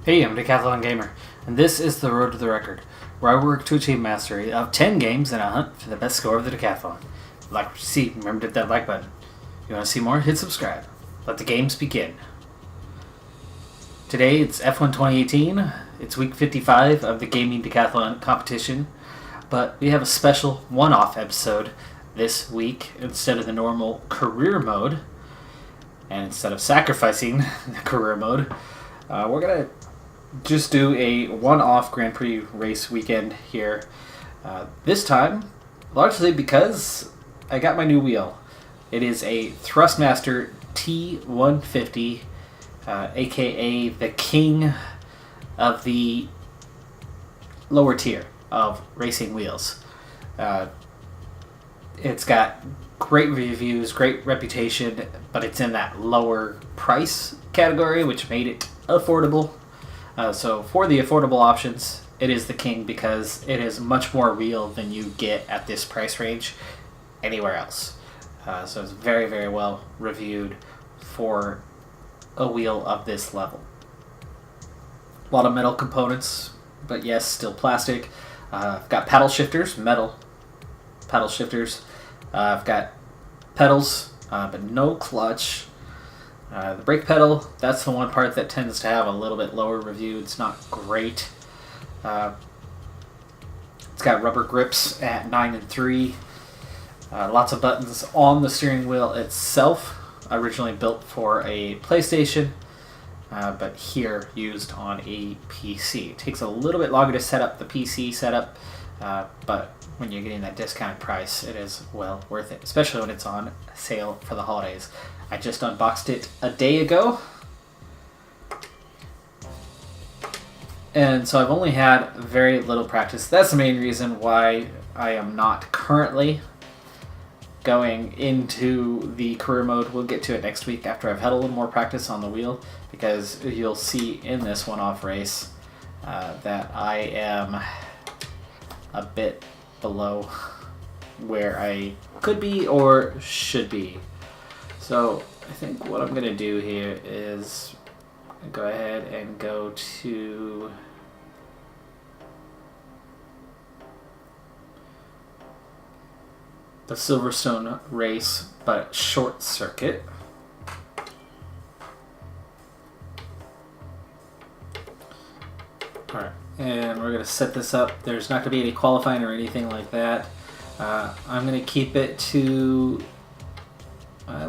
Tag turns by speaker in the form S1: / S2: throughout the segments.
S1: Hey, I'm Decathlon Gamer, and this is the Road to the Record, where I work to achieve mastery of 10 games in a hunt for the best score of the Decathlon. If you'd like to see, remember to hit that like button. If you want to see more, hit subscribe. Let the games begin. Today it's F1 2018, it's week 55 of the Gaming Decathlon competition, but we have a special one-off episode this week instead of the normal career mode, and instead of sacrificing the career mode, we're going to just do a one-off Grand Prix race weekend here. This time, largely because I got my new wheel. It is a Thrustmaster T150, aka the king of the lower tier of racing wheels. It's got great reviews, great reputation, but it's in that lower price category, which made it affordable. So for the affordable options, it is the king because it is much more real than you get at this price range anywhere else. So it's very, very well reviewed for a wheel of this level. A lot of metal components, but yes, still plastic. I've got paddle shifters, metal paddle shifters. I've got pedals, but no clutch. The brake pedal, that's the one part that tends to have a little bit lower review. It's not great. It's got rubber grips at 9 and 3. Lots of buttons on the steering wheel itself. Originally built for a PlayStation, but here used on a PC. It takes a little bit longer to set up the PC setup, but when you're getting that discounted price, it is well worth it, especially when it's on sale for the holidays. I just unboxed it a day ago, and so I've only had very little practice. That's the main reason why I am not currently going into the career mode. We'll get to it next week after I've had a little more practice on the wheel, because you'll see in this one-off race that I am a bit below where I could be or should be. So I think what I'm going to do here is go ahead and go to the Silverstone race, but short circuit. Alright, and we're going to set this up. There's not going to be any qualifying or anything like that. I'm going to keep it to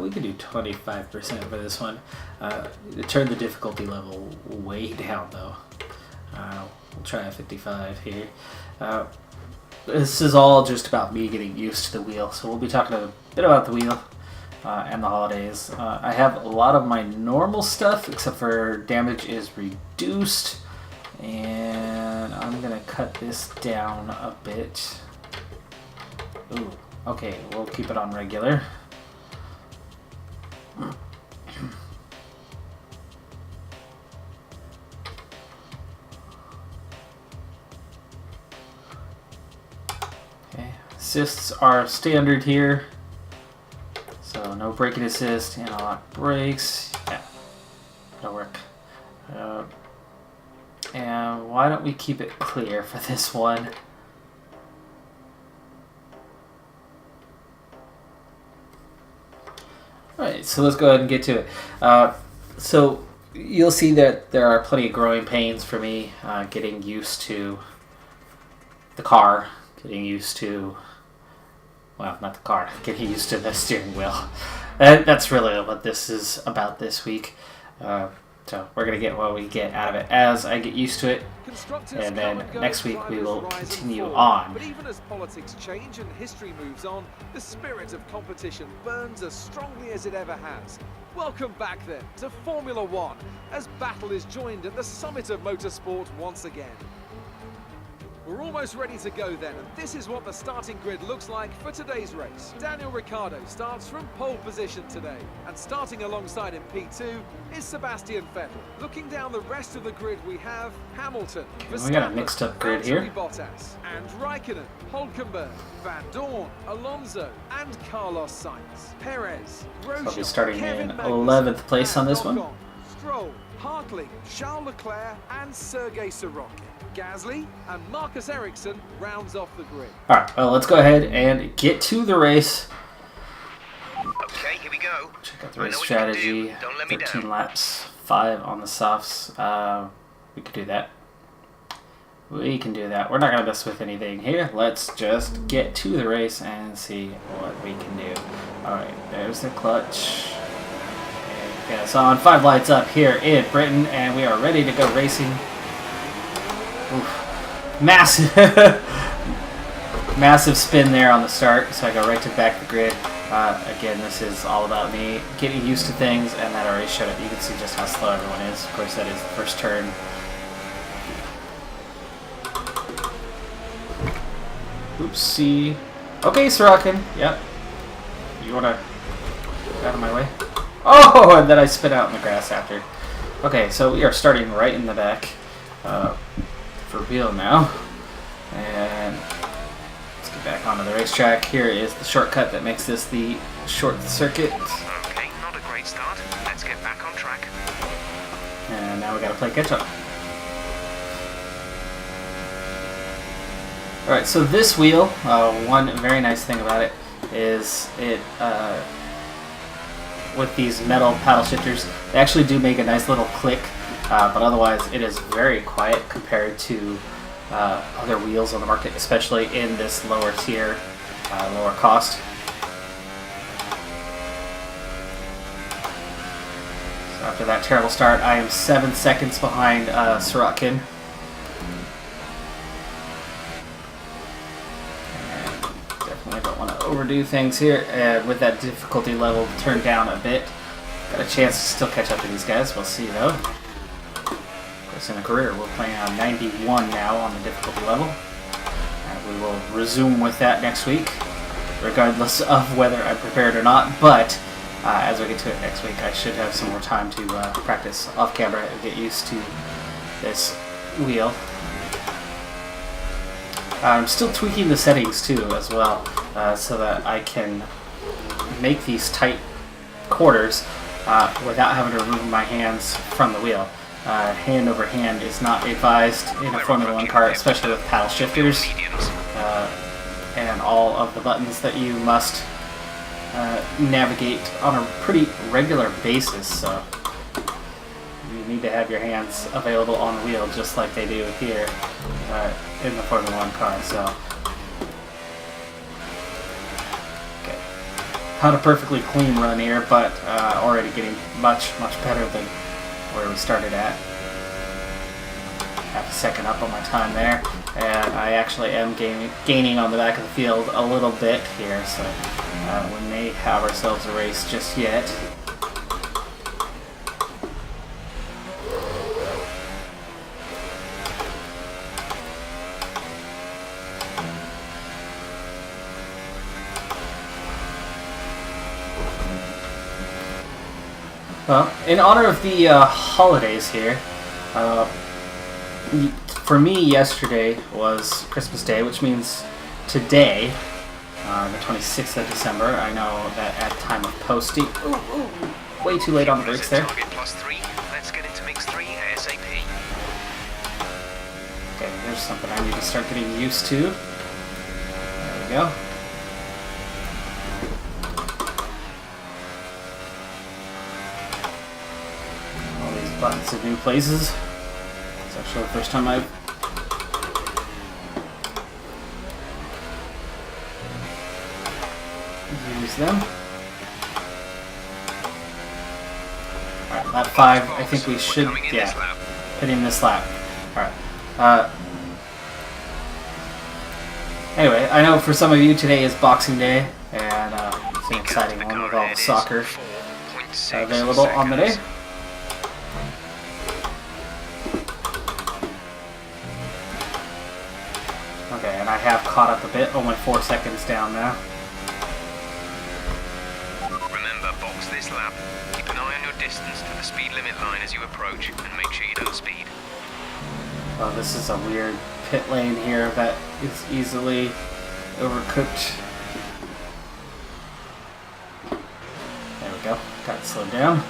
S1: we could do 25% for this one. Turn the difficulty level way down though. We'll try a 55 here. This is all just about me getting used to the wheel, so we'll be talking a bit about the wheel and the holidays. I have a lot of my normal stuff, except for damage is reduced, and I'm going to cut this down a bit. Ooh, okay, we'll keep it on regular. Okay, assists are standard here, so no braking assist, anti-lock brakes. Yeah, that'll work. And why don't we keep it clear for this one? Alright, so let's go ahead and get to it. So you'll see that there are plenty of growing pains for me getting used to the car, getting used to, well, not the car, getting used to the steering wheel. And that's really what this is about this week. So we're going to get what we get out of it as I get used to it, and then next week we will continue on.
S2: But even as politics change and history moves on, the spirit of competition burns as strongly as it ever has. Welcome back then to Formula One, as battle is joined at the summit of motorsport once again. We're almost ready to go then, and this is what the starting grid looks like for today's race. Daniel Ricciardo starts from pole position today, and starting alongside in P2 is Sebastian Vettel. Looking down the rest of the grid, we have Hamilton,
S1: we got a mixed up grid here.
S2: Bottas, and Raikkonen, Hulkenberg, Van Dorn, Alonso, and Carlos Sainz. Perez, Grosjean,
S1: So I'll be starting
S2: Kevin
S1: in
S2: Magnussen,
S1: 11th place on this one.
S2: Ocon, Stroll, Hartley, Charles Leclerc and Sergei Sorokin. Gasly and Marcus Ericsson rounds off the grid.
S1: Alright, well, let's go ahead and get to the race.
S3: Okay, here we go.
S1: Check out the race strategy. 13 laps, 5 on the softs. We could do that. We can do that. We're not going to mess with anything here. Let's just get to the race and see what we can do. Alright, there's the clutch. Okay, so on 5 lights up here in Britain, and we are ready to go racing. Oof. Massive, massive spin there on the start, so I go right to the back of the grid. Again, this is all about me getting used to things, and that already showed it. You can see just how slow everyone is. Of course, that is the first turn. Oopsie. Okay, Sorokin. Yep. You wanna get out of my way? Oh, and then I spit out in the grass after. Okay, so we are starting right in the back. For real now. And let's get back onto the racetrack. Here is the shortcut that makes this the short circuit.
S3: Okay, not a great start. Let's get back on track.
S1: And now we gotta play catch up. Alright, so this wheel, one very nice thing about it is it, with these metal paddle shifters, they actually do make a nice little click, but otherwise it is very quiet compared to other wheels on the market, especially in this lower tier, lower cost. So after that terrible start, I am 7 seconds behind Sorokin. I don't want to overdo things here, and with that difficulty level turned down a bit, got a chance to still catch up to these guys. We'll see though. Of course, in a career, we're playing on 91 now on the difficulty level, and we will resume with that next week, regardless of whether I'm prepared or not. But as we get to it next week, I should have some more time to practice off camera and get used to this wheel. I'm still tweaking the settings too as well, so that I can make these tight quarters without having to remove my hands from the wheel. Hand over hand is not advised in a Formula 1 car, especially with paddle shifters and all of the buttons that you must navigate on a pretty regular basis. So you need to have your hands available on the wheel just like they do here in the Formula 1 car. So, okay, not a perfectly clean run here, but already getting much better than where we started at. Half a second up on my time there, and I actually am gaining on the back of the field a little bit here, so we may have ourselves a race just yet. Well, in honor of the holidays here, for me yesterday was Christmas Day, which means today, the 26th of December, I know that at time of posting, way too late on the brakes there.
S3: +3. Let's get into mix 3 ASAP.
S1: Okay, there's something I need to start getting used to. There we go. Buttons in new places. It's actually the first time I've used them. Alright, lap 5, I think we should, yeah, hitting this lap. Alright. Anyway, I know for some of you today is Boxing Day, and it's an exciting one with all the soccer available on the day. Okay, and I have caught up a bit, only 4 seconds down now.
S3: Remember, box this lap. Keep an eye on your distance to the speed limit line as you approach, and make sure you don't speed.
S1: Oh, this is a weird pit lane here that is easily overcooked. There we go, got it slowed down.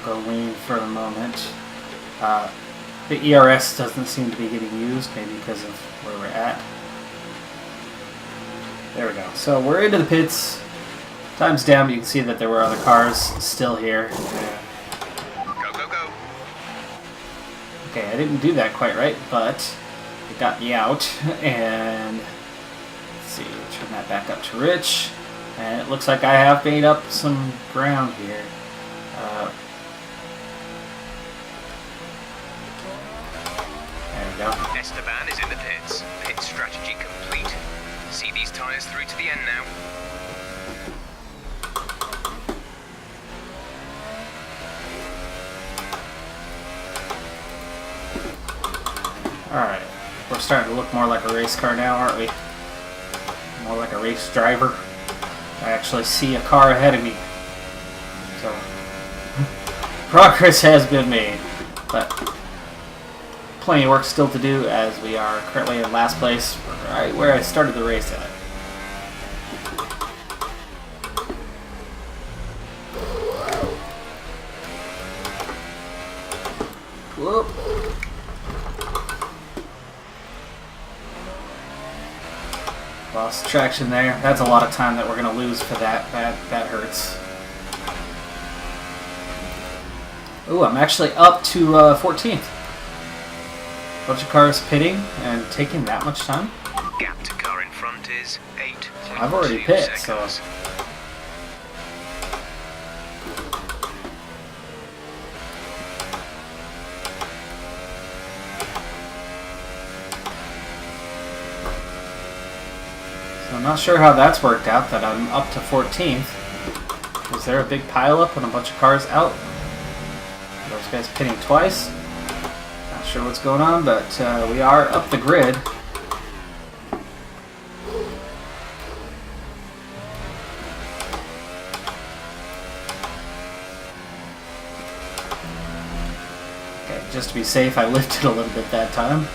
S1: Go lean for the moment. The ERS doesn't seem to be getting used, maybe because of where we're at. There we go. So we're into the pits. Time's down, but you can see that there were other cars still here.
S3: Go, go, go.
S1: Okay, I didn't do that quite right, but it got me out. And let's see, turn that back up to rich. And it looks like I have made up some ground here. There we go.
S3: Esteban is in the pits. Pit strategy complete. See these tyres through to the end now.
S1: Alright, we're starting to look more like a race car now, aren't we? More like a race driver. I actually see a car ahead of me. So, progress has been made, but plenty of work still to do as we are currently in last place, right where I started the race at. Whoop. Lost traction there. That's a lot of time that we're going to lose for that. That hurts. Ooh, I'm actually up to 14th. Bunch of cars pitting and taking that much time.
S3: Gap to car in front is 8.2
S1: I've already pit,
S3: seconds.
S1: so... I'm not sure how that's worked out, that I'm up to 14th. Is there a big pileup and a bunch of cars out? Those guys pitting twice? Not sure what's going on, but we are up the grid. Okay, just to be safe, I lifted a little bit that time.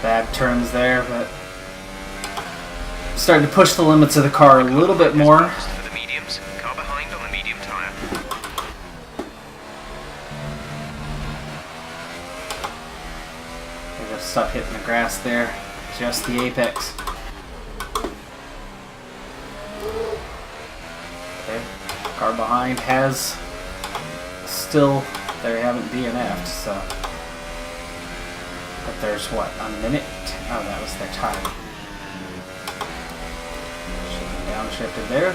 S1: Bad turns there, but starting to push the limits of the car a little bit more.
S3: For the mediums, car behind on the medium tyre.
S1: I got stuck hitting the grass there, just the apex. Okay, car behind has still, they haven't DNF'd, so. But there's what, a minute? Oh, that was their time. Should be downshifted there.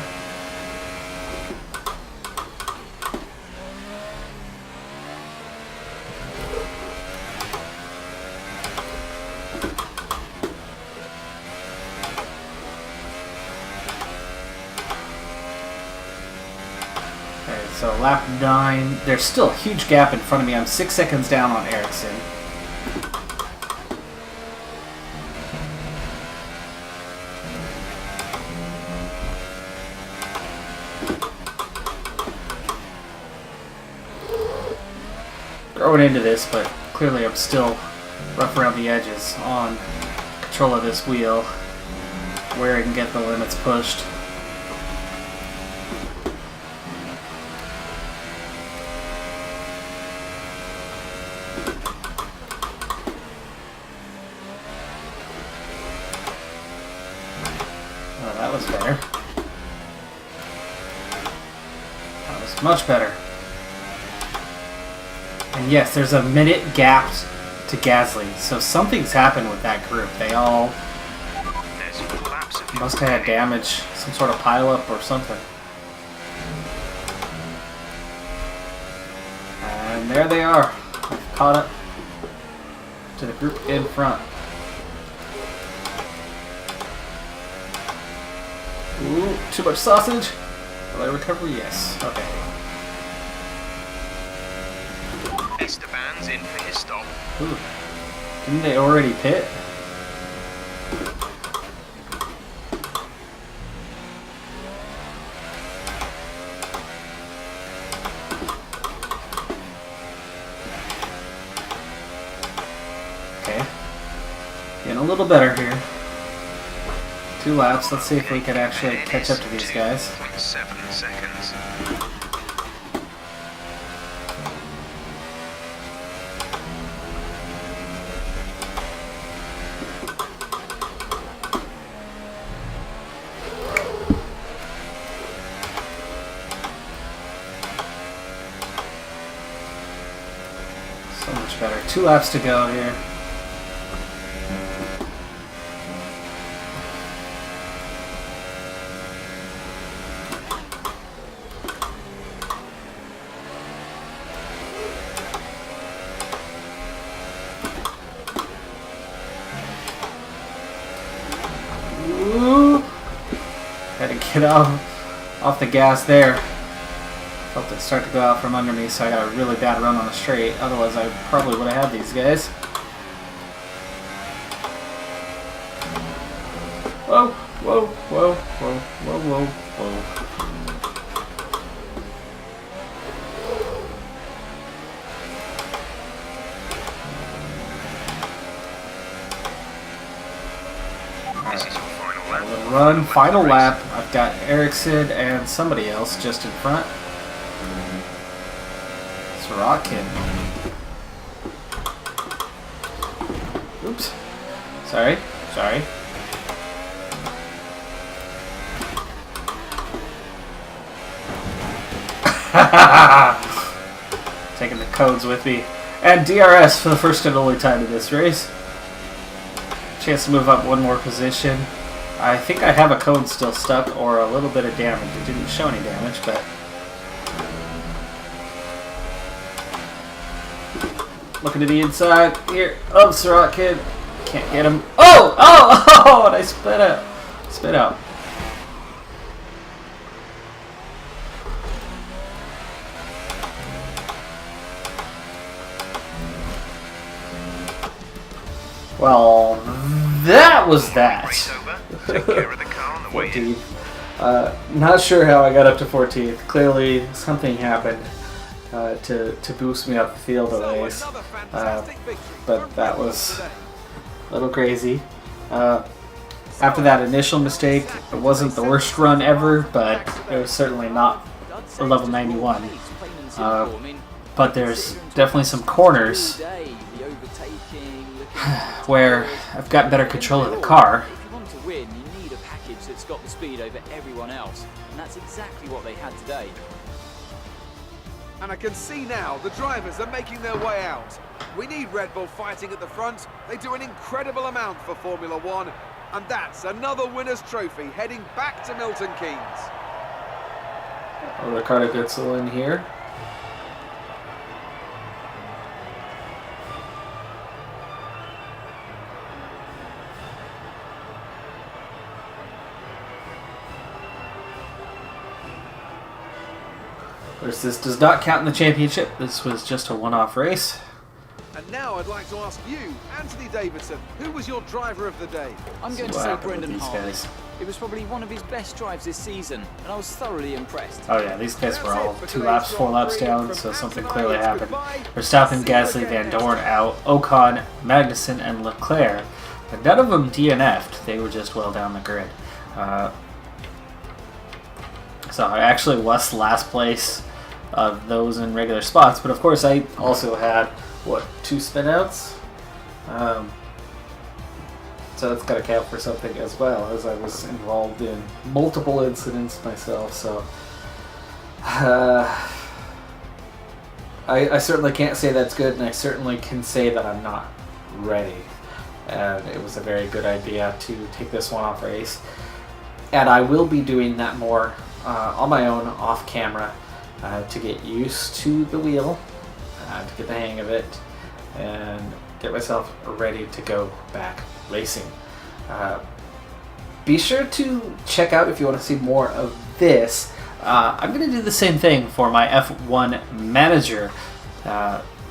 S1: Okay, so lap 9. There's still a huge gap in front of me. I'm 6 seconds down on Ericsson. Going into this, but clearly I'm still rough around the edges on control of this wheel, where I can get the limits pushed. Oh, that was better. That was much better. And yes, there's a minute gap to Gasly, so something's happened with that group. They all must have had damage, some sort of pileup or something. And there they are. I've caught up to the group in front. Ooh, too much sausage? Will I recover? Yes. Okay.
S3: Esteban's in for his stop.
S1: Ooh. Didn't they already pit? little better here. 2 laps. Let's see if we can actually catch up to these guys.
S3: 0.7 seconds.
S1: So much better. 2 laps to go here. Ooh. Had to get off the gas there. Felt it start to go out from under me, so I got a really bad run on the straight. Otherwise, I probably would have had these guys. Whoa, whoa, whoa, whoa, whoa, whoa, whoa.
S3: This is your final lap.
S1: Run, final lap. I've got Ericsson and somebody else just in front. It's Rockin. Oops. Sorry. Taking the codes with me. And DRS for the first and only time in this race. Chance to move up 1 more position. I think I have a code still stuck or a little bit of damage. It didn't show any damage, but... Looking to the inside here. Oh, Surratt Kid. Can't get him. Oh! And I spit out. Well, that was that.
S3: Race over. Take care of the car on the way in.
S1: 14th. Not sure how I got up to 14th. Clearly, something happened to boost me up the field a ways. But that was a little crazy. After that initial mistake, it wasn't the worst run ever, but it was certainly not a level 91. But there's definitely some corners where I've got better control of the car.
S4: If you want to win, you need a package that's got the speed over everyone else, and that's exactly what they had today.
S2: And I can see now the drivers are making their way out. We need Red Bull fighting at the front. They do an incredible amount for Formula One, and that's another winner's trophy heading back to Milton Keynes.
S1: Ricardo Goetzel in here. Of course, this does not count in the championship. This was just a one-off race.
S2: And now I'd like to ask you, Anthony Davidson, who was your driver of the day?
S4: I'm going to
S1: what
S4: say
S1: happened with
S4: Brendan
S1: these
S4: Hartley.
S1: guys.
S4: It was probably one of his best drives this season, and I was thoroughly impressed.
S1: Oh yeah, these guys were all 2 laps, 4 laps down, so something clearly happened. Verstappen, Gasly, Van Dorn out, Ocon, Magnussen, and Leclerc. But none of them DNF'd. They were just well down the grid. So I actually was last place of those in regular spots, but of course I also had, 2 spinouts? So that's got to count for something as well, as I was involved in multiple incidents myself, so I certainly can't say that's good, and I certainly can say that I'm not ready. And it was a very good idea to take this one-off race. And I will be doing that more on my own, off camera, to get used to the wheel, to get the hang of it, and get myself ready to go back racing. Be sure to check out if you want to see more of this. I'm going to do the same thing for my F1 Manager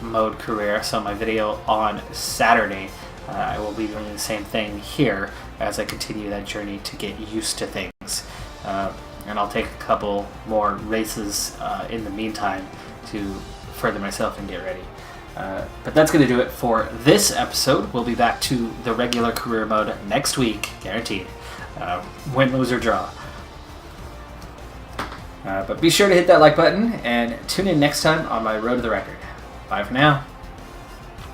S1: mode career, so my video on Saturday. I will be doing the same thing here as I continue that journey to get used to things. And I'll take a couple more races in the meantime to further myself and get ready. But that's going to do it for this episode. We'll be back to the regular career mode next week, guaranteed. Win, lose, or draw. But be sure to hit that like button and tune in next time on my Road to the Record. Bye for now.